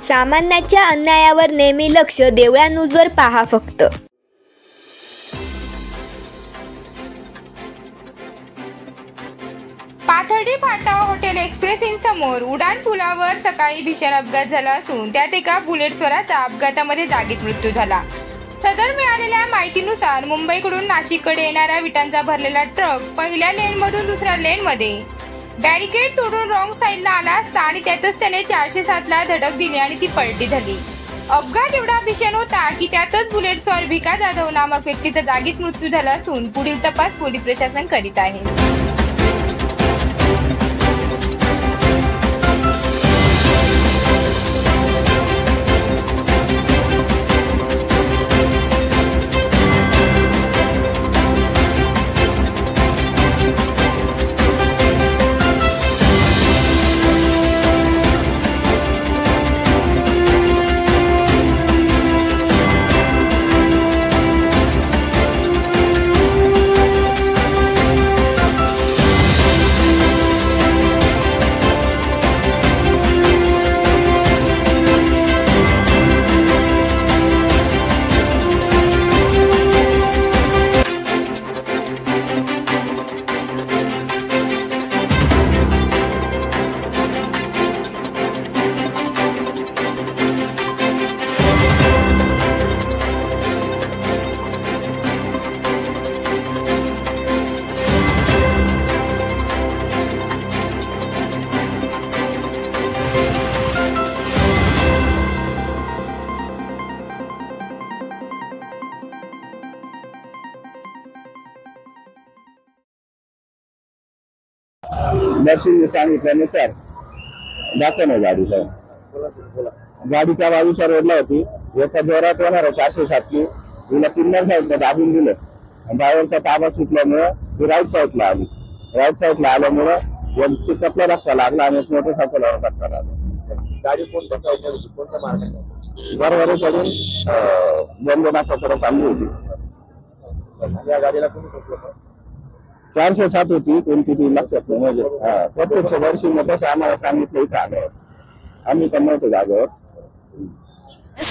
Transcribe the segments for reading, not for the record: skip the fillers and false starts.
सामान्याच्या अन्यायावर नेहमी लक्ष, देवळा न्यूजवर पहा फक्त. Pathardi Phata hotel express in समोर उडान पुलावर सकाळी भीषण अपघात झाला असून त्यात एका बुलेटस्वराचा अपघातामध्ये जागीच मृत्यू झाला. सदर मिळालेल्या माहितीनुसार मुंबईकडून नाशिककडे येणारा विटांचा भरलेला ट्रक पहिल्या लेनमधून दुसऱ्या लेनमध्ये बॅरिकेड तोडून रॉंग साईडला आला असता आणि त्यातच त्याने 407ला धडक दिली आणि ती पलटी झाली. अपघात एवढा भीषण होता की त्यातच बुलेटस्वार भिका जाधव नामक व्यक्तीचा जागीच मृत्यू झाला असून पुढील तपास पोलीस प्रशासन करीत आहे. दर्शन सांगितल्यानुसार दाखवणं गाडीच्या बाजूच्या रोडला होती. एका जोरात येणार 407 तिला किन्नर साईडला दाबून दिलं. ड्रायव्हरचा ताबा सुटल्यामुळे ती राईट साईडला आली. राईट साईडला आल्यामुळे पिकअपला धक्का लागला आणि मोटरसायकलवर धक्का लागला. गाडी कोणत्या साईडला होती, कोणत्या मार्गाने? बरोबरीकडून बंदनाकाकडे चालली होती. या गाडीला कोणी ठोकलं? 407 होती, कोणती ती लक्षात नाही. म्हणजे प्रत्यक्ष वर्षी तसं आम्हाला सांगितलं इथं आल्यावर, आम्ही पण नव्हतो जागेवर.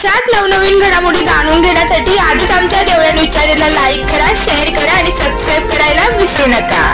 सात नवनवीन घडामोडी जाणून घेण्यासाठी आजच आमच्या देवळा न्यूज चॅनेलला लाईक करा, शेअर करा आणि सबस्क्राईब करायला विसरू नका.